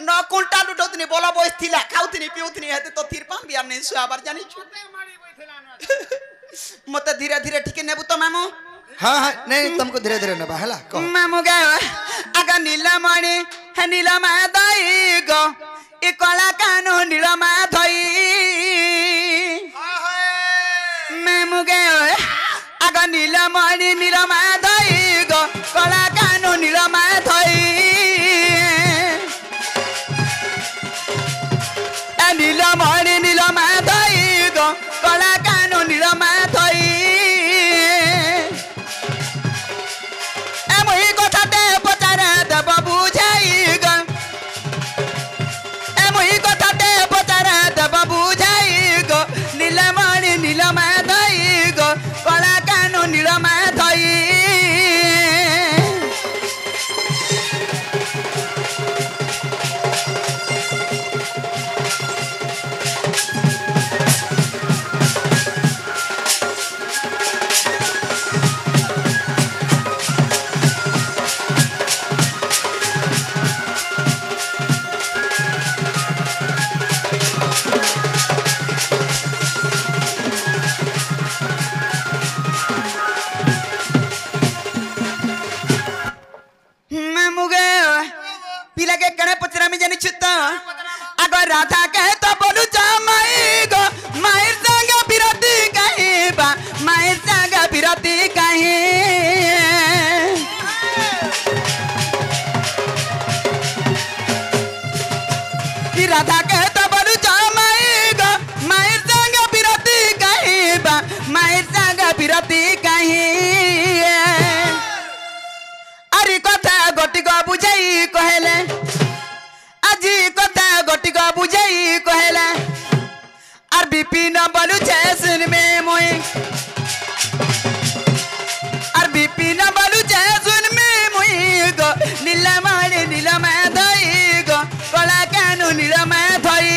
न कुंटा लुटोतनी बोला बस थिला खाउतनी पिउतनी हेते तो थिरपाम बियाम नै सुआबार जानि छु मते धीरे धीरे ठीक नेबु तो मामू हाँ हाँ नहीं तुमको धीरे धीरे नबा हला कहो मामू गे आगा नीलमणि हे नीलमा दई गो ए कला कानो नीलमा धई मामू गे आगा नीलमणि नीलमा दई गो कला कानो नीलमा धई ए नीलमणि नीलमा दई गो कला कानो नीलमा धई पिला के कने पचरा में जानी छुत्ता अगर राधा कहे तो बोलू जा माई गो माई संग बिरती कहीं बा माई संग बिरती कहीं कि राधा कहे तो बोलू जा माई गो माई संग बिरती कहीं बा माई संग बिरती कहीं अरे कथा गोटी को बुझाई कहले আজি কথা গটিক বুঝাই কহেলা আর বিপিন বলু জেসুন মে মই আর বিপিন বলু জেসুন মে মই গো নীলমাণি নীলমা ধই গো কলা কানু নীলমা ধই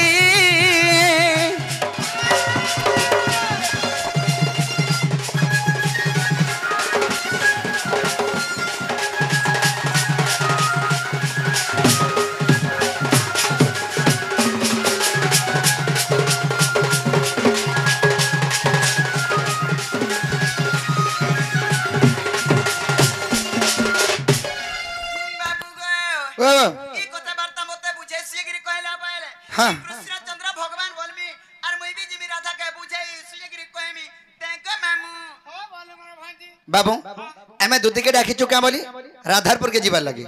हाँ कृष्ण चंद्र भगवान बोलमी और मुई भी जिमी राधा के बुझाई सुजगिरी कहमी तेको मामू हो बोलो मोर भांजी बाबू एमे दूती के डाकी चुका बोली राधारपुर के जीवन लगी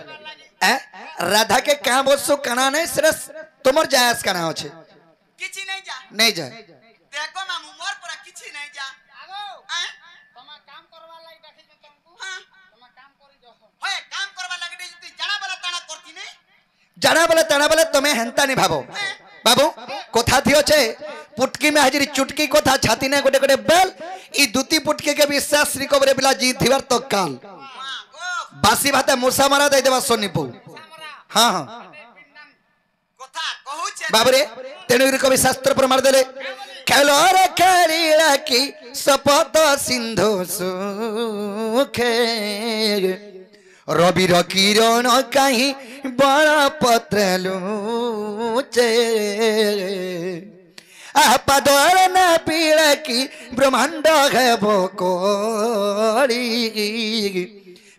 राधा के कहां बसो कना नहीं सिर्फ तुमर जायस कना होछे किछि नहीं जा नहीं जा तेको मामू मोर पूरा किछि नहीं जा आगो तमा काम करवा लागि डाकी तुमको हां तमा काम करी जो होय काम करवा लागि तू जाना वाला ताना करती नहीं जाना बोले तुम्हें हेंता नहीं भावो बाबू कथा थी अच्छे पुटकी में हाजिरी चुटकी कथा छाती ने गोटे गोटे बेल ई दूती पुटकी के विश्वास श्री कबरे बिला जी थिवर तो काल बासी भाते मूसा मारा दे देवा सोनीपु हां हां कथा कहू छे बाबू रे तेनु कवि शास्त्र प्रमाण देले खेलो रे खेलीला की सपत सिंधु सुखे रविर किरण कहीं बड़ा पत्र लूचे आपदर न पीड़ की ब्रह्मांड है बोकोड़ी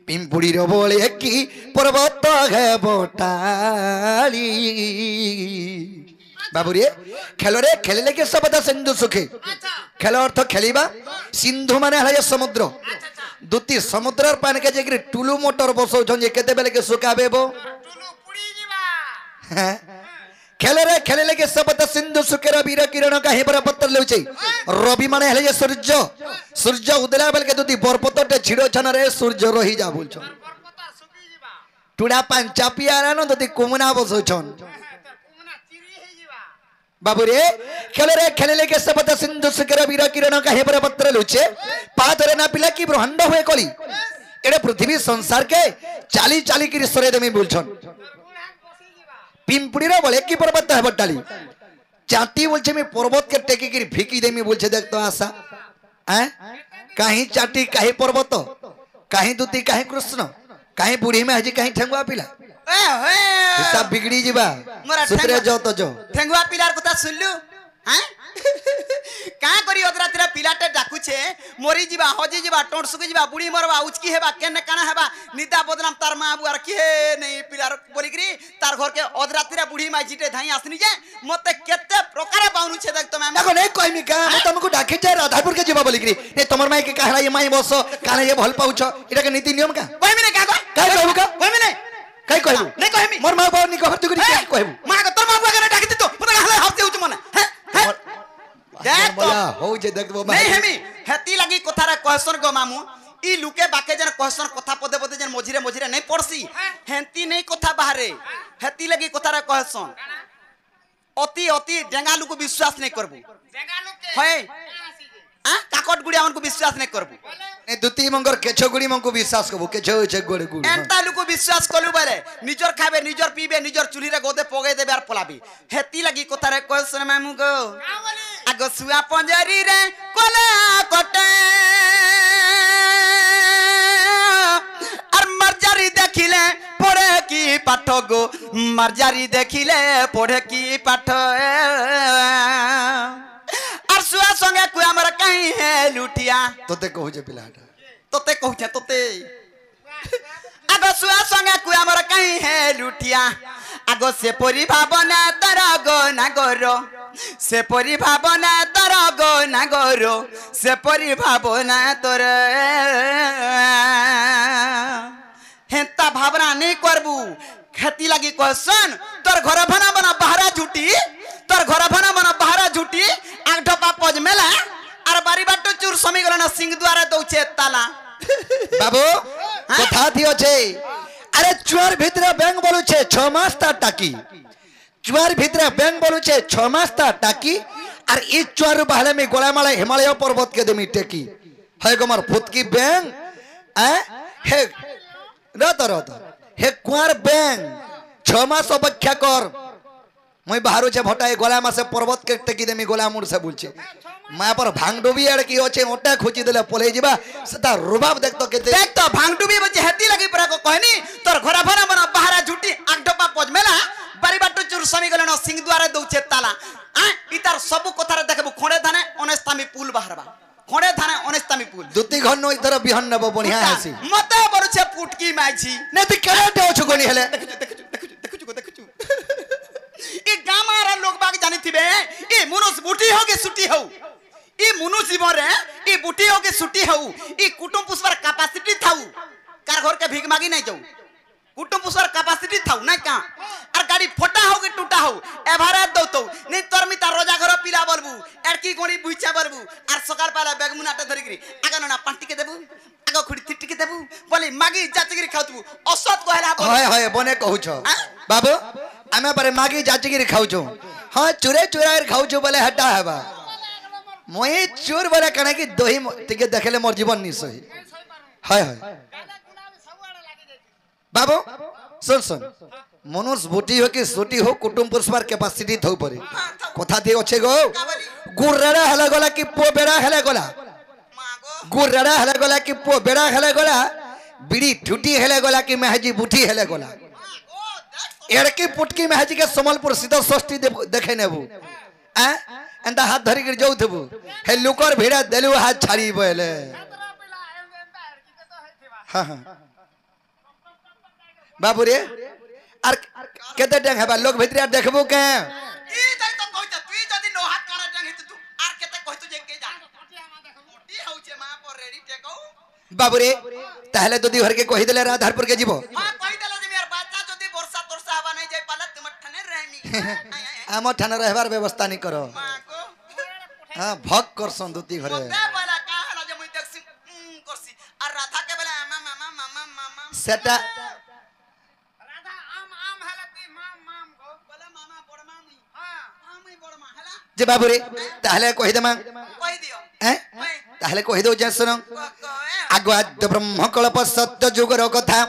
पिंपुड़ी बोले की पर्वत है बोटाली बाबू रे खेले के सब सिंधु सुखे खेल अर्थ खेलिबा सिंधु माने हला समुद्र दूती समुद्र पानी के जगह टुलू मोटर बसौ जे केते बेले के सुकाबे बो टुलू पुड़ी जीवा खेले लगे सबत सिंधु सुकेर वीर किरण का हेबर पत्तर लेउचे रवि माने हले सूर्य सूर्य उदला बेल के दूती बरपतटे छिड़ो छन रे सूर्य रही जा बोलछन बरपता सुकी जीवा टुडा पांचा पियारा न दूती कुमना बसौ छन बाबू रे खेले लेके सबत सिंधु सुकेर वीर किरण का हेबर पत्र लुचे पादरे ना पिला की ब्रह्मांड हुए कली एडे पृथ्वी संसार के चाली चाली की सरे देमी बोलछन पिंपुड़ी रे बोले की पर्वत है बटाली चाटी बोलछे मैं पर्वत के टेकी की फिकी देमी बोलछे देख तो आशा हैं कहीं चाटी कहीं पर्वत कहीं दूती कहीं कृष्ण कहीं बूढ़ी में हजी कहीं ठेंगुआ पिला ए होए हिसाब बिगड़ी जीवा मोरा सुतरे जो तो जो ठेंगुआ पिलार কথা শুনলু হ্যাঁ का करी अदरा तेरा पिलाटे डाकुछे मोरी जीवा हजी जीवा टोंट सुकी जीवा बुढ़ी मरवा उचकी हेबा केने काना हेबा निदा बदनाम तार मां बुआर की हे नहीं पिलार बोलिकरी तार घर के अदरा तेरा बुढ़ी माई जीटे धाई आसनी जे मते केते प्रकार बाउनु छे देख तमे देखो नहीं कहमी का हम तुमको डाके जाय राधापुर के जीवा बोलिकरी ने तमर माई के कहला ये माई बस काले ये भल पाउछ एटा के नीति नियम का कहमी ने का कहबू का कहमी ने कई कहबू नहीं कहमी मोर मां बाबू नि कहत करी क्या कहबू मां के तोर मां बुआ के डाकी दितो मते हले हफ्ते उच मने देख तो हो जे देखबो नहीं हेमी हेती लगी कथारा कहसन गो मामू ई लुके बाके जन कहसन कथा पदे पदे जन मझिरे मझिरे नहीं पड़सी हेंती नहीं कथा बाहरे हेती लगी कथारा कहसन अति अति डेंगा लुक विश्वास नहीं करबू डेंगा लुक है हां काकट गुड़िया मन को विश्वास नहीं करबू ने दुती मंगर केछो गुड़ी मन को विश्वास करबू केछो छे गुड़ी गुड़ी एंता लुक विश्वास कलु बारे निजर खाबे निजर पीबे निजर चुली रे गोदे पगे देबे आर पलाबी हेती लगी कथारा कहसन मामू गो आगो सुआ पंजरी रे कोला कोटे और मर्जारी देखिले पढ़े की पाठ गो मर्जारी देखिले पढ़े की पाठ और सुआ संगे कुआ हमर कहीं है लुटिया तोते कहू जे पिलाटा तोते कहू छे तोते आगो सुआ संगे कुआ हमर कहीं है लुटिया आगो से परि भावना तर गो ना गोरो से परि भावना तर गो ना गोरो से परि भावना तोर हेता भावना नहीं करबू खेती लगी कहसन तोर घर भना बना बहरा झूठी तोर घर भना बना बहरा झूठी आग ढपा पज मेला आर बारी बाटो चूर समी गला ना सिंह द्वारा दउछे ताला बाबू कथा थियो छे अरे चुआर भितरे बैंक बोलू छे 6 मास ता टाकी चुआर भितरे बैंक बोलू छे 6 मास ता टाकी और ई चुआर बहले में गोलामाला हिमालय पर्वत के देमी टेकी है गमर फुतकी बैंक हे रत हे कुआर बैंक 6 मास अपेक्षा कर मैं बाहर छे भटाए गोला मासे पर्वत के टेकी देमी गोला मुड़ से बोलछे माया पर भांगडुबी अड़ की होछे ओटा खुची देले पले जीवा सदा रुबाब देख तो भांगडुबी बचे हेती लगी परा को कहनी तोर घोरा भरा बना बहारा झूठी आगडपा पज मेला बारी बाटो चुर समी गलन सिंह द्वारा दउछे ताला इतार सब कथारे देखबो खडे धाने अनेस्तामी पुल बाहरबा खडे धाने अनेस्तामी पुल दुती घर नो इधर बिहन नबो बढ़िया हसी मते बरुछे पुटकी माइछि ने ती केने देउ छु गोनी हेले देखु ई गामारा लोग बाग जानी थिबे ई मुनुस बुटी हो के सुटी हो ई मुनुस जीवन रे ई बुटी हो के सुटी हो ई कुटुंब पुष्पर कैपेसिटी थाउ कार घर के भीख मांगी नहीं जाऊ कुटुंब पुष्पर कैपेसिटी थाउ ना का और गाड़ी फोटा हो के टूटा हो एवरेज दो तो नहीं तोर मिता रोजा घर पिला बलबू एड़की गोड़ी बुइचा बलबू और सकाल पाला बैग मुनाटे धरि करी आगा ना पांटी के देबू आगा खुड़ी तिट्टी के देबू बोली मागी जाचगिरी खाउतबू असत कहला हाय हाय बने कहू छ बाबू आमे पर मागी जाचगिरी खाऊ छु हां चुरे चुराएर खाऊ छु बोले हटा हेबा मोई चोर बोले कने की दोही तिके देखले मोर जीवन नि सही हाय हाय बाबू सुन सुन मनुष्य बुटी हो कि सोटी हो कुटुंब पुष्पर कैपेसिटी थौ परे कथा दे अच्छे गो गुरड़ा हला गला कि पो बेड़ा हला गला गुरड़ा हला गला कि पो बेड़ा हला गला बिड़ी ठुटी हला गला कि महजी बुटी हला गला एड़की पुटकी महजी के समलपुर सीधा षष्ठी देखे नेबू एंदा हाथ धरी कर जाऊ थबू हे लुकर भिड़ा देलु हाथ छाड़ी बोले हां हां बाबू रे आर केते डेंग हेबा लोग भितरी आर देखबो के ई जाई तो कहत तू जदी नो हाथ काना डेंग हित तू आर केते कहत जे के जा मोटी होचे मां पर रेडी टेको बाबू रे ताहले तो दिहर के कहि देले राधारपुर के जीवो हां कहि देले जे मेर बच्चा जदी वर्षा तोरसा हवा नहीं जाई पाला तुम ठने रहमी आम ठने रहबार व्यवस्था नहीं करो हां भक करसन दुती घरे ते बोला का हला जे मुई देखसी करसी और राधा के बोले मामा मामा मामा सेटा जे बाबू रे ताहले कहि देमा कहि दियो हैं ताहले कहि दो जे सुनो आगवाद ब्रह्म कल्प सत्य जुगर कथा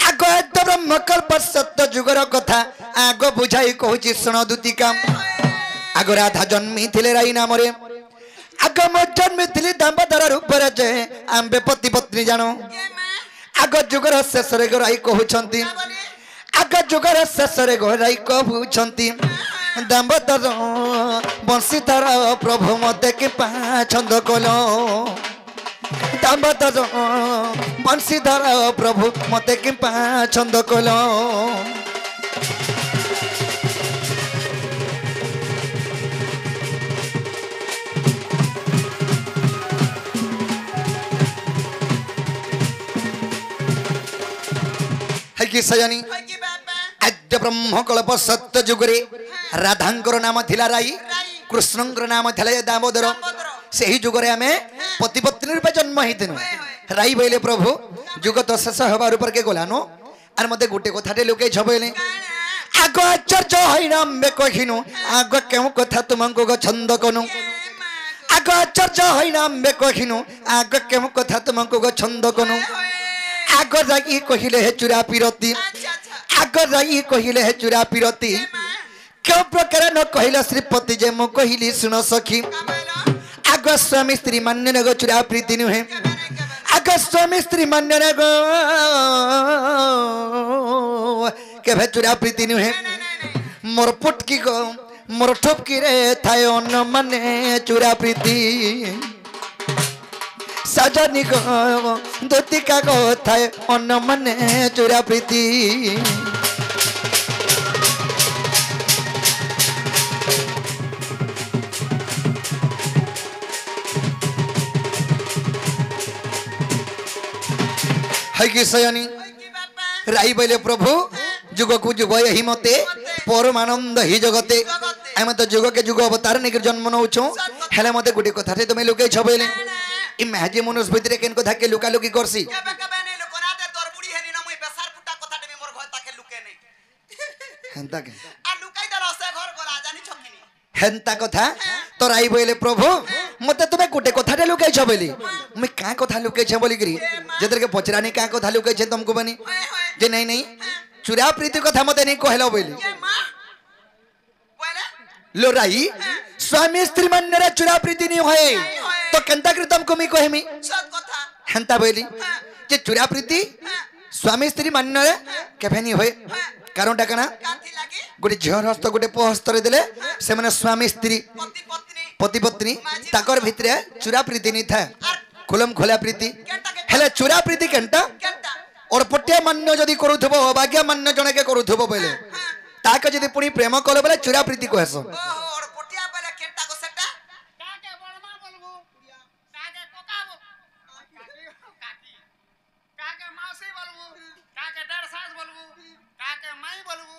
आगवाद ब्रह्म कल्प सत्य जुगर कथा आगो बुझाई कहूची सुनो दुतिका आगो राधा जन्मी थिले राई नाम रे आगो म जन्मी थिली दामोदर रूप रे जे आंबे पति पत्नी जानो आगो जुगर शेष रे राई कहउछंती आग जुगर शेषरे गोराई कहूछंती दामोदर बंशीधर प्रभु मते कि छंद कलो दामोदर बंशीधर प्रभु मते कि छंद कलो है कि सयानी आद्य ब्रह्म कल्प सत्य जुगरे राधांकर नाम थिला राई कृष्णंकर नाम थिला दामोदर सही जुगरे आमे पति पत्नी रूपे जन्म हेतिनु राई बोले प्रभु जुग तो शेष हबार ऊपर के गलानो आर मते गुटे कथाटे लोके छबेले आगो आचार्य होइना मे कहिनु आगो केउ कथा तुमको ग छंद कनु आगो आचार्य होइना मे कहिनु आगो केउ कथा तुमको ग छंद कनु आगर राई कहिले हे चुरा पिरती आगर राई कहिले हे चुरा पिरती क्यों प्रकार न कहिला श्रीपति जे मो कहिली सुन सखी आग स्वामी स्त्री मान्य न गो चुरा प्रीति नुहे आग स्वामी स्त्री मान्य न गो केभे चुरा प्रीति नुहे मोर पुटकी गो मोर ठोपकी रे थाय अन्न माने चुरा प्रीति सजनी को धोतिका को थाय अन्न माने चुरा प्रीति है कि सयनी राई बोले प्रभु जुग को जुग यही मते परमानंद ही जगते आम तो जुग के जुग अवतार निकर जन्म नौछु हेले मते गुटे कथा तुम लुके छबेले इ महजी मनुष्य भितर केन कथा के लुका लुकी करसी हेंता के हेंता कथा तो राई बोले प्रभु मते तुमे गुटे कथा लुके छबेले मैं का कथा लुके छ बोली करी जेतर के पचरानी का कथा लुके छ तुमको बनी जे नहीं नहीं चुरा प्रीति कथा मते नहीं कहलो बोली लो राई स्वामी स्त्री मन रे चुरा प्रीति नहीं होए तो केंता कर तुमको मी कहमी हेंता बोली जे चुरा प्रीति स्वामी स्त्री मन रे केफे नहीं होए कारण डाकना गोटे झियर हस्त गोटे पहस्त रे देले से माने स्वामी स्त्री पति पत्नी ताकर भितरे चुरा प्रीति नहीं था खुलम खोला प्रीति हेले चुरा प्रीति केंटा और पट्टिया मान्य जदि करूथबो अभाग्य मान्य जने के करूथबो बोले ताके जदि पुनी प्रेम कले बोले चुरा प्रीति कहसो और पट्टिया बोले केंटा को सेटा काके बळमा बोलबो काके कोका काकी काके मौसी बोलबो काके डर सास बोलबो काके माई बोलबो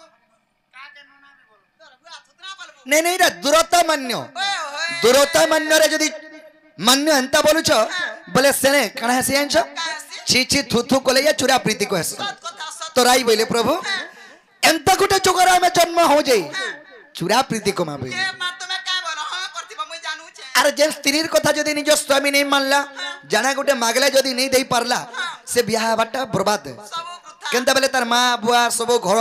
काके नोना भी बोलबो तोर बुआ थुतरा बोलबो नहीं नहीं रे दुरता मान्य रे जदि मान्य अंता बोलुछ बोले सेने कणा से अंश छी छी थु थु कोले या चुरा प्रीति कहस तो राई बोले प्रभु एंता गुटे चोकरा में जन्म हो जाई चुरा प्रीति को माबे ए मा तुमे का बोलो हां करथिबो मुई जानू छे अरे जे स्त्रीर कथा जदि निज स्वामी नहीं मानला जाना गुटे मागले जदि नहीं देई पारला से बियाह बाटा बर्बाद सब वृथा केंता बेले तार मां बुआ सब घर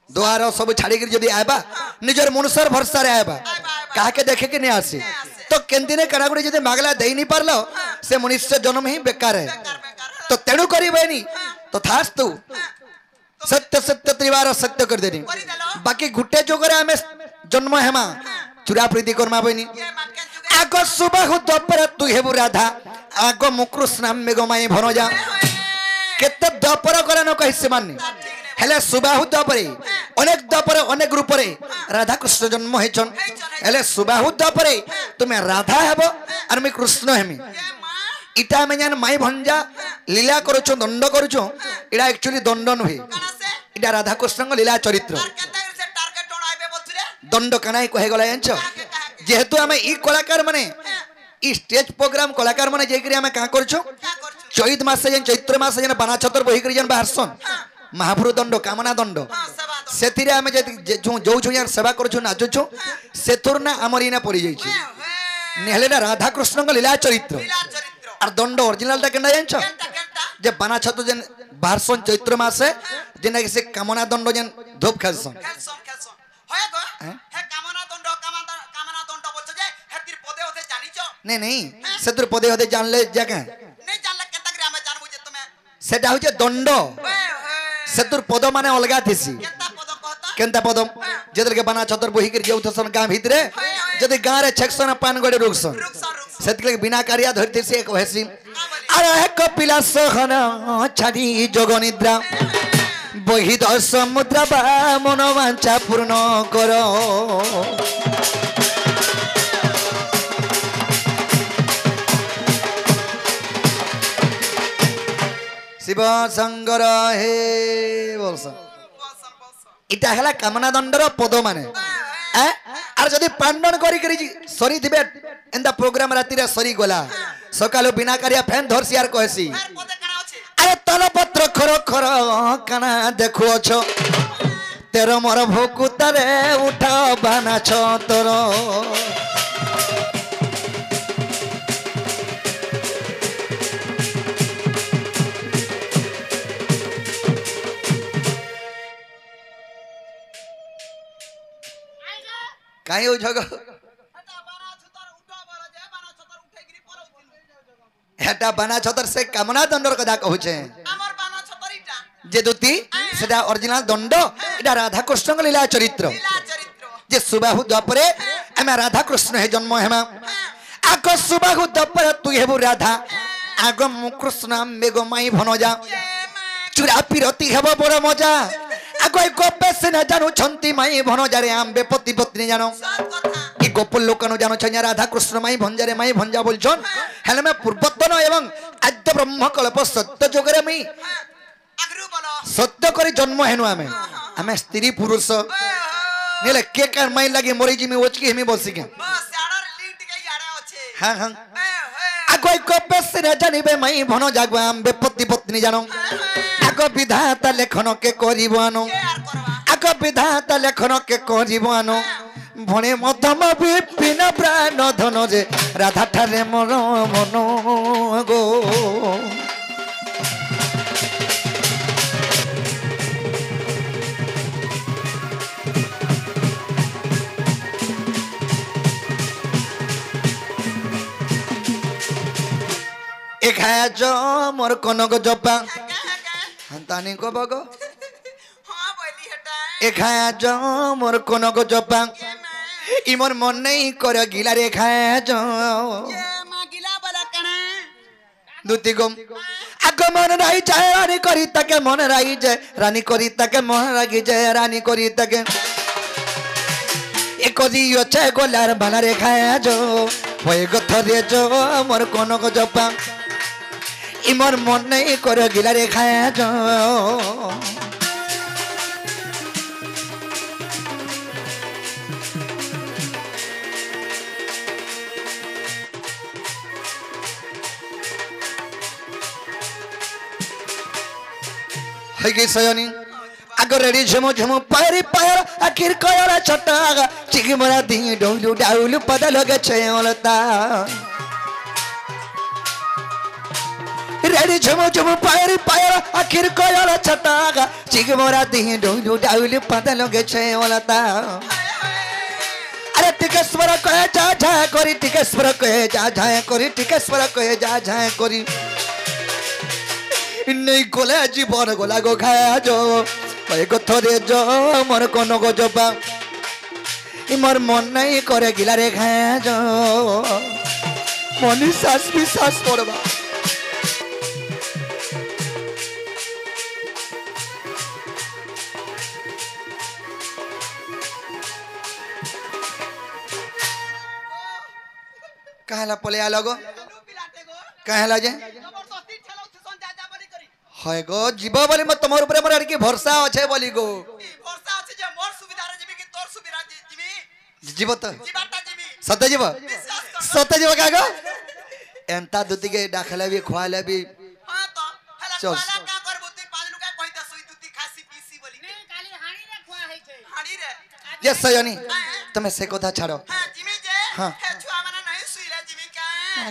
द्वार सब छाड़ी कर जदि आबा निजर मनुष्यर भरसा रे आबा काहा के देखे के नहीं आसी तो केंती ने कना गुटे जदि मागला देई नहीं पारलो से मनुष्य जन्म ही बेकार है तो तेणु करिबेनी तो थास्तु सत्य सत्य त्रिवार सत्य कर देनी बाकी गुटे जोगरे हमें जन्म हेमा चुरा प्रीति करमा बनी आगो सुबाहु द्वापर तु हेबु राधा आगो मुकृष्ण में गमाई भनो जा केते द्वापर करे न कहि से माननी हेले सुबाहु द्वापरे अनेक रूप रे राधा कृष्ण जन्म हेचन हेले सुबाहु द्वापरे तुमे राधा हेबो और मैं कृष्ण हेमी इटा में जान माई भंजा लीला करूछो दंड करूछो इडा एक्चुअली दंड नुहे इडा राधा कृष्ण लीला चरित्र दंड कनाई कहे गला जानछो जेहेतु हमें ई कलाकार माने ई स्टेज प्रोग्राम कलाकार माने जेकरी हमें का करछो चैत मास जन चैत्र मास जन बाना छतर बही करी जन बाहरसन महापुरु दंड कामना दंड सेथिरे हमें जे जो जो यार सेवा करछो नाचछो सेथुर ना हमरी ना पड़ी जाई छी नेहले ना राधा कृष्ण लीला चरित्र और दंड ओरिजिनल टा केना जानछो जे बाना छत जन बाहरसन चैत्र मासे जेना कि से कामना दंड जन धूप खेलसन होय गो हे कामना दंड बोलछो जे हेतिर पदे होते जानिछो नहीं सेतुर पदे होते जानले जगह नहीं जानले केता करे हमें जानबो जे तुमे सेटा होचे दंड सेतुर पद माने अलगा थिसी केता पद कहता केनता पद जेदल के बना छतर बही कर जाउथसन गां भितरे जदि गां रे छेकसन पान गडे रुकसन रुक सेतके बिना कार्या धरती से एक हेसी अरे एक पिला सहन छाडी जोग निद्रा बही द समुद्र बा मन वांछा पूर्ण करो शिव शंकर हे बोलस इटा हला कामना दंडर पद माने आर जदि पांडन करी करी सरी थिबे एंदा प्रोग्राम राती रे सरी गला सकालो बिना करिया फैन धरसी आर कहसी पदे काना अछि अरे तल पत्र खर खर काना देखु अछो तेरो मोर भोकुतारे उठा बाना छ तोर काहे हो जग हेटा बाना छतर से कामना दंडर कदा कहूचे हमर बाना छतरीटा जे दुती सेटा ओरिजिनल दंड एटा राधा कृष्ण के लीला चरित्र लीला चरित्र जे सुबाहु द्वापरे एमे राधा कृष्ण हे जन्म हेमा आको सुबाहु द्वापरे तू हेबु राधा आगो मु कृष्ण मेगो माई भनजा चुरा पिरती हेबो बड़ मजा आगो गोपे से न जानु छंती माई भनजारे आंबे पति पत्नी जानो ई गोपल लोकनो जानो छन्या राधा कृष्ण माई भंजारे माई भंजा बोलछन हेले में पूर्वतन एवं आद्य ब्रह्म कल्प सत्य जोगरे मी अगरु बोलो सत्य करी जन्म हेनु आमे स्त्री पुरुष नेले के कर माई लगी मोरी जी में ओचकी हेमी बोलसी के बस याडर लिंक के याडे अछि हां हां आगो गोपे से न जानिबे माई भन जागवा आंबे पति पत्नी जानो आगो विधाता लेखन के करिवानो आगो विधाता लेखन के करिवानो भणे मध्यम विपिन प्राण धन जे राधा ठारे मोर मन गो एक है जो मोर कनक जपा हंतानी को बगो हां बोली हटा एक है जो मोर कनक जपा ई मोर मन नहीं कर गिला रे खाए जो ये मां गिला बला कणे दुती गम आगो मन राई जाए रानी करी तके मन राई जाए रानी करी तके मन रागी जाए रानी करी तके एक दियो छे गोलार बाला रे खाए जो होय गथरे जो मोर कनक जपा ई मोर मन नहीं कर गिला रे खाए जो सयनी आग रेडी झमो झमो पारी पायर आखिर कयरा छटा चिकी मरा दी डौलू डाउलू पद लगे छयलता रेडी झमो झमो पारी पायर आखिर कयरा छटा चिकी मरा दी डौलू डाउलू पद लगे छयलता अरे टिकेश्वर कहे जा जा करी टिकेश्वर कहे जा जा करी टिकेश्वर कहे जा जा करी नहीं कोले जीवन गोला गो खाया जो थरे जो मोर कन गो जपा मोर मन नहीं करे गिला रे खाया जो मनी सास भी सास पड़वा कहला पले आ लगो कहला जे हाय गो जीव बोली मत तमर ऊपर मोर आड़के भरोसा अछि बोली गो भरोसा अछि जे मोर सुविधा रे जीवी कि तोर सुविधा जीवी जीव त जीवाटा जीवी सत्य जीव का गो एंता दुती के डाखला भी खवाले भी हां तो हला चल। वाला का करबो तू पांच लुका कहिता सुई दुती खासी पीसी बोली नहीं काली हाड़ी रे खुआ है छे हाड़ी रे ये सयनी तमे से कथा छाड़ो हां जीवी जे हाँ। हे छुआ माने नहीं सुई रे जीवी का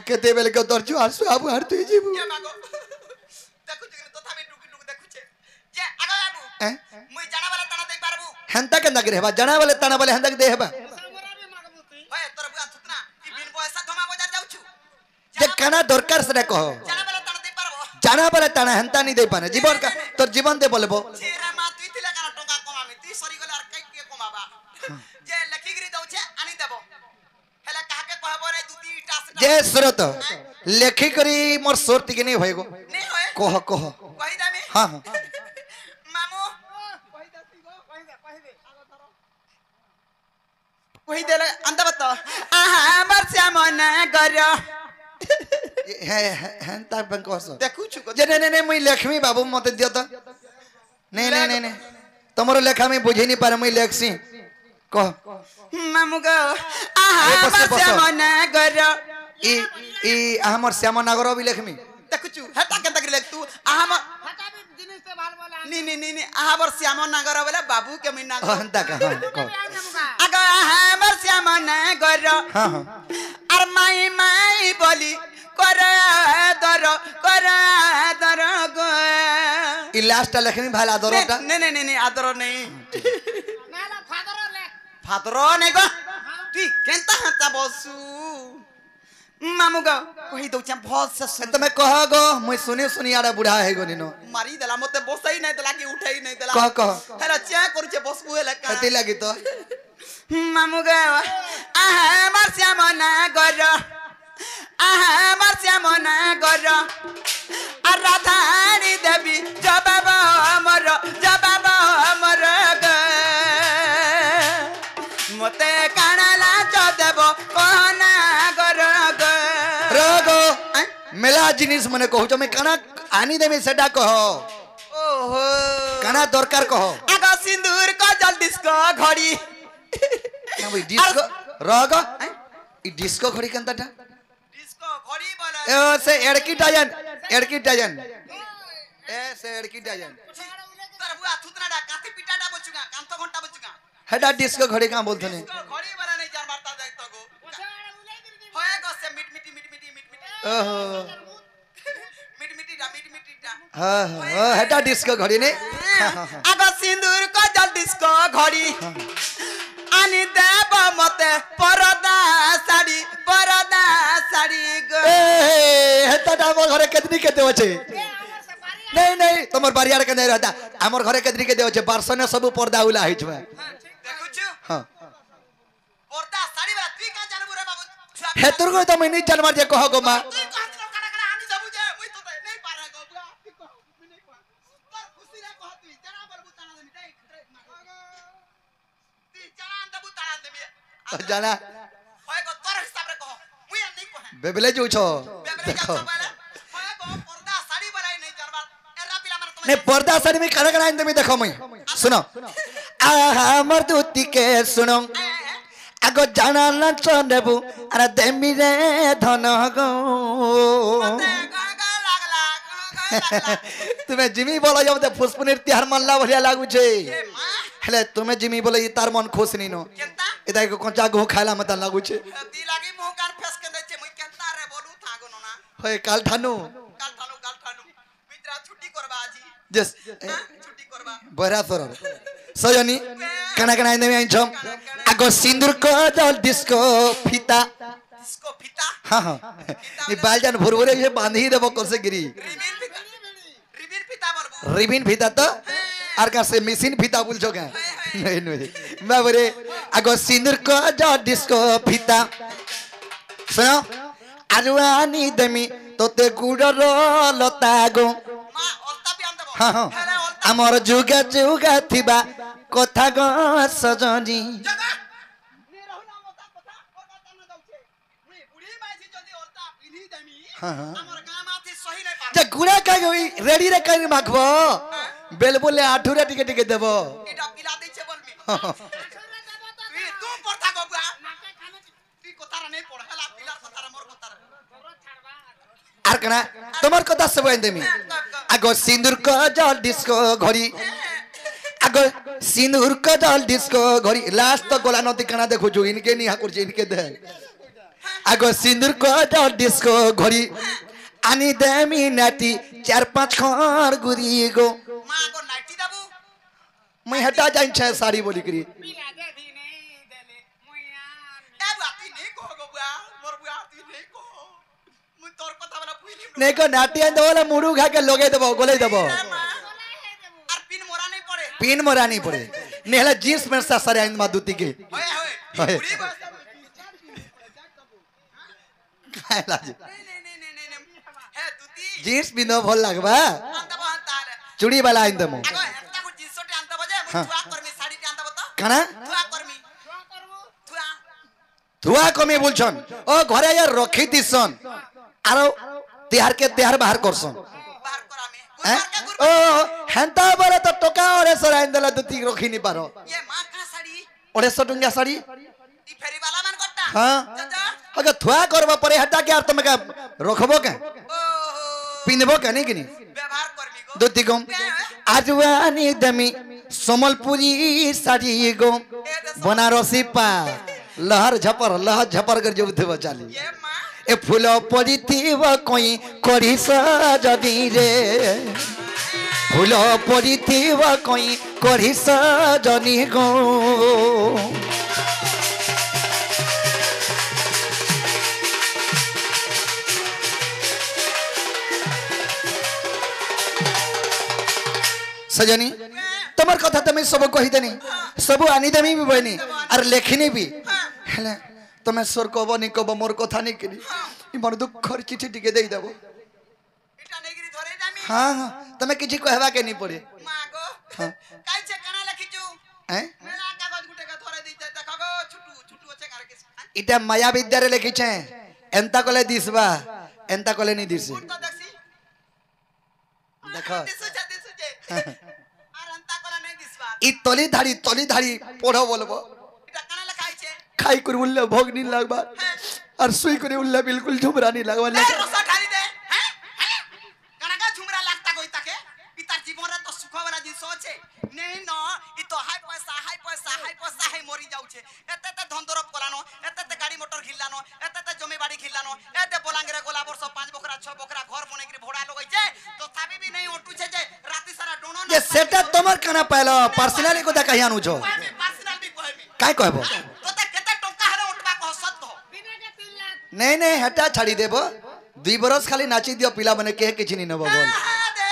केते बेल के दरजु आसु आबु हर तू जीव के मागो देखु जे तो थाबे टुकी टुक देखु छे जे आगा आबु मुई जाना वाला तना दे पारबु हेंता केंदा करे हेबा जाना वाले ताना वाले हेंता के दे हेबा हमरा भी मागबो तू ओए तोर बुआ थुतना ई बिन पैसा धमा बजार जाउ छु जे काना दरकार से कहो जाना वाला तना दे पारबो जाना वाले ताना हेंता नहीं दे पाने जीवन का तोर जीवन दे बोलबो छे जे लखीगिरी दउछे आनी देबो हेला काके कहबो रे दुती टास जे सुरत लेखी करी मोर सोर टिके नहीं होएगो नहीं होए कह कह कहि दामे हां हां मामू कहि देती गो कहि दे आगो धरो कहि देले अंदा बत आहा हमर श्यामन गर हेंता बंकोस देखु छु जे ने मुई लक्ष्मी बाबू मते दियो तो नहीं तमरो लेखा में बुझी नहीं पारे मुई लेखसी कह मामू गो आहा हमर श्यामन गर ई हमर श्याम नागर भी लक्ष्मी देखु छु हेता केता करि लेख तू आहा हटा भी जिनिस से भाल बोला नी आहा बर श्याम नागर बोले बाबू के मैं नागर हेंता का हां कह आगा हमर श्यामन गर हां हां আর মাই বলি করে দর গো ई लास्ट लक्ष्मी भाला दरोटा নে আদর নেই नाला फादर ले ফাদর নেই গো তুই কেনতা হাতা বসু মামু গো কই দউছা ভল সে तो मैं कह गो मुई सुनी आरे बुढ़ा है गो निनो মারি দেলা মতে বসাই নাই দেলা কি উঠাই নাই দেলা कह হেলা চা করছে বসবু হেলা কা कति लगी तो মামু গো আহা আমার শ্যামনা গর আহা আমার শ্যামনা গর আর রাধানি দেবী জবাব আমার গ মতে কানালা দেব কহনা গর গ रगो मेला जिनिस मने कहू जो मैं काना आनी दे में सेटा कह ओहो काना दरकार कह আগ সিন্দুর কজল ডিস্কো ঘড়ি ना भाई डिस्को रगो ई डिस्को खड़ी कंताटा ডিস্কো ঘড়ি বলে ए से एड़की डाजन ए से एड़की डाजन তোর বুয়া থুতনাডা কাতি পিটাডা বচুগা কান্ত ঘন্টা বচুগা हेडा डिस्को खड़ी का बोलतो ने ঘড়ি বলা নাই জান বার্তা দেখ তো গো হয় গো সে মিট ओहो মিটিটা हां हां हेडा डिस्को खड़ी ने আগ সিন্দুর কজল ডিস্কো ঘড়ি আনি দেব মতে পরদা শাড়ি গো ए हेता डामो घरे केतनी केते होचे नहीं तमर बारियार के नहीं रहता हमर घरे केतनी के देव छे बारसने सब पर्दा उला हिच में দেখুছু हां পর্দা শাড়ি বলা তুই কা জানবু রে বাবু हेतुर को तो मैं नहीं जानवर जे कह गो मा তুই কাছলো কাড়া আনি যাবু যে মুই তো নাই পারে গো বুয়া তুই কহ মুই নাই কহ তোর খুশি রে কহ তুই জানা বলবু তানা দেমি তাই তুই জানা আনবু তানা দেমি जाना হয় গো তোর হিসাব রে কহ মুই আর নাই কহ बेबले जो छो বেবরে देखो কাছ বলে হয় গো পর্দা শাড়ি বলাই নাই জানবা এরা পিলা মানে ने पर्दा साड़ी में खाना खाना इंदे में देखो मैं सुनो आहा हमर दूती के सुनो आगो जाना न चनेबू अरे देमी रे धन गो तुम्हें जिमी बोलो जब ते पुष्पनीर तिहार मनला बढ़िया लागू छे हेले तुम्हें जिमी बोले ई तार मन खुश नी नो কেনতা इदा को कंचा गो खाला मत लागू छे दी লাগি মুহ কার ফেস কে দেছে মুই কেনতা রে বলু থাগো না होय काल ठानु কাল ঠানু মিত্রা ছুটি করবা আজি जस ছুটি করবা बरा सर सजनी खाना खाना इंदे में आई छम आगो सिंदूर को जल डिस्को फीता इसको फिता हाँ हाँ ये बालजान भुरभुरे ये बांध ही देबो कोसे गिरी रिबिन फिता बोलबो रिबिन फीता तो आर का से मशीन फीता बोल जोगा नहीं नहीं मैं बोले आगो सिंदूर को जो डिस्को फीता सुनो आजुआनी दमी तोते गुडरो लता गो মা অলতা বি আনদেবো हाँ हाँ হেলে অলতা आमर जुगा थिबा कथा गो सजनी জগা নে রহু না মতা কথা কথা না যাউছে মুই বুড়ি মাইছি যদি অলতা পিনি দেমি हाँ हाँ আমার গাঁ মাথি সহি নাই পার जे गुड़ा का गई रेडी रे कर माखबो बेल बोले आठुरे टिके टिके देबो এটা পিলা দিছে বলবি आठुरे देबो तो তুই তু পড়তা গো বুয়া नाके खाने তুই কথারা নাই পড় হেলা পিলার কথারা মোর কথারা तोरो छाड़बा आर कना तुम्हार कथा सब देमी आगो सिंदूर को जल डिस्को घड़ी आगो सिंदूर को जल डिस्को घड़ी लास्ट तो गोला नती कना देखो जो इनके नहीं हाकुर जे इनके दे आगो सिंदूर को जल डिस्को घड़ी आनी देमी नाटी 4-5 खर गुरी गो মা গো নাইটি দাবু मैं हटा जाइन छे साड़ी बोली करी पिला दे भी नहीं देले मुयान এ বুয়া তুই নেই কহ গো বুয়া মোর বুয়া তুই নেই কহ মুই তোর কথা বলা বুঝলি नहीं को नाटी आन देबो मुड़ू खा के लोगे देबो गोले देबो আর পিন মোরা নাই পড়ে पिन मोरा नहीं पड़े नेहला जींस में सा सारे आइन मादुती के होय होय होय। बुढ़ी बस काय लाज नहीं हे दुती जींस बिनो भल लगबा अंत बहंता है चूड़ी वाला आइन दमु आगो एकटा को जींस टी अंत बजे हाँ। थुआ कर्मी साड़ी टी अंत बता काना थुआ कर्मी थुआ धुआ कमी बोलछन ओ घरे यार रखी दिसन आरो तिहार के तिहार बाहर करसन बाहर करा में हैं? गुरबार का ओ गुरबार हेंता बरे तो टोका ओरे सर आइन देला दुती रखी नि पारो ये मां का साड़ी 150 टंका साड़ी ई फेरी वाला मन करता हाँ। चाचा अगर थुआ करबा परे हटा के यार तुम का रखबो के ओहो पिनबो के नहीं किनी व्यवहार कर्मी को दुती गम आजवानी दमी समलपुरी साड़ी गो बनारसी पा लहर झपर कर जो थे चाली ये मां ए फूल पड़ीथिव कई करी सजनी रे फूल पड़ीथिव कई करी सजनी गो सजनी तुम्हार कथा तुम्हें सब कहीदेनी सब आनीदेमी भी बहनी और लेखिनी भी हेले तुम्हें स्वर कब नहीं कब मोर कथा नहीं किनी मोर दुखर चिठी टिके दे देबो इटा नेगिरी धरे जामी हाँ हाँ तुम्हें किसी कहवा के नहीं पड़े मां गो हाँ। काई छे कना लखिचू हैं मेला कागज गुटे का धरे दी जाता खगो छुटू छुटू छे कर के इटा माया विद्यारे लिखी छे एंता कोले दिसबा एंता कोले नहीं दिसे तो देखसी देखो दिसु छे और अंता कोला नहीं दिसबा इ तली धाड़ी पढ़ो बोलबो इटा कना लखाई छे खाई कर उल्ले भोग नहीं लगबा और सुई करे उल्ले बिल्कुल झुमरा नहीं लगबा ले रोसा ढाली दे हैं कना का झुमरा लागता कोई ताके पितार जीवन रे तो सुख वाला दिन सोचे नहीं न इ तो हाई पैसा है मरी जाउ छे एते ते धंदरप करानो एते ते गाड़ी मोटर खिल्लानो एते ते जमी बाड़ी खिल्लानो एते बोलांगरे गोला वर्ष 5 बकरा 6 बकरा घर बने के भोड़ा लगई छे तो थाबी भी नहीं ओटू छे जे राती सारा डोनो ये सेटा तुम्हार कना पहलो पर्सनली को कहिया नु छो पर्सनल भी कहबी काय कहबो तो ते केते टंका हरे उठबा को हसत हो बिना के 3 लाख नहीं हटा छाड़ी देबो 2 बरस खाली नाची दियो पिला बने के किछि नहीं नबो बोल हे दे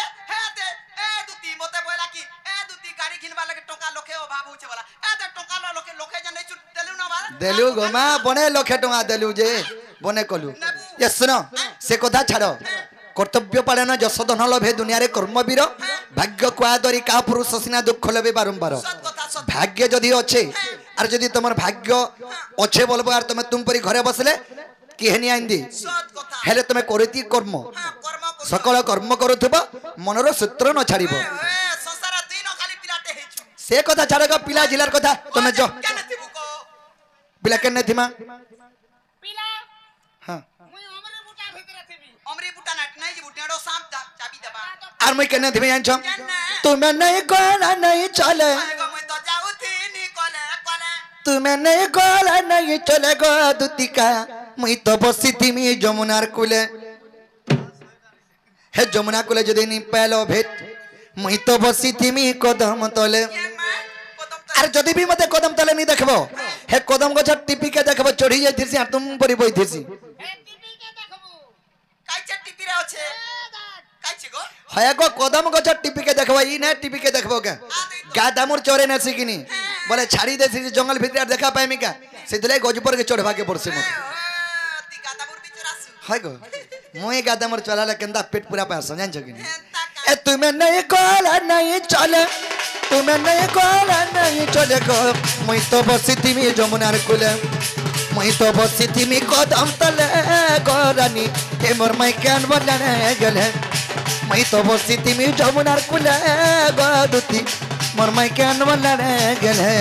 ए दुती मते बोला कि ए दुती गाड़ी घिनबा लगे टंका लोके अभाव होचे वाला ए दे टंका लोके लोके जे नहीं चुट देलु ना बा देलु गोमा बने लखे टंगा देलु जे बने कलु ये सुनो से कथा छाड़ो कर्तव्य पालन जशोधन लभे दुनिया रे कर्मवीर भाग्य कुआदरी का पुरुष सिना दुख लभे बारंबार सत कथा सत भाग्य जदि अच्छे और जदि तुम भाग्य अच्छे बोलबो और तुम परी घरे बसले किहेनी आइंदी सत कथा हेले तुम करती कर्म कर्म को सकल कर्म करुथबो मनर सूत्र न छाड़िबो ए संसार दिन खाली पिलाटे हेछु से कथा छाड़ो पिला जिलार कथा तुम जो केने थिबु को पिला केने थिमा पिला हां मुई हमरे बुटा भीतर थिबी अमरी बुटा नहीं जी बुटेड़ो सांप चाबी देबा और मैं केने थिमे जानछो तुम्हें नहीं कोला नहीं चले आएगा मैं तो जाऊ थी नी कोले कोले तुम्हें नहीं कोला नहीं चले गो दुतिका मैं तो बसी थी मी जमुनार कुले हे जमुना कुले जदि नहीं पहलो भेट मैं तो बसी थी मी कदम तले ये मैं कोदम अरे जदि भी मते कदम तले नहीं देखबो हे कदम गछ टिपी के देखबो चढ़ी जाई थिसी तुम परी बई थिसी ए टीवी के देखबू काई छे टिपी रे छे काई छे गो हया को कदम गछ टिपी के देखबो ई ना टिपी के देखबो के गादामुर चोरे न सिकिनी बोले छाड़ी देसी जंगल भीतर देखा पाइमी का सिधले गजपर के चढ़वा के पड़से मत ती गादापुर बिचरासु हाय गो मोए गादामुर चलाले केंदा पेट पूरा पास जान छ किनी ए तुम्हें नहीं कोला नहीं चले तुम्हें नहीं कोला नहीं चले गो मैं तो बसी थी मी जमुनार कुले मैं तो बसी थी मी कदम तले गोरानी ए मोर माई कान बनने गेले मैं तो बसी थी मी जमुनार कुले गोदुती मोर माई कान बनने गेले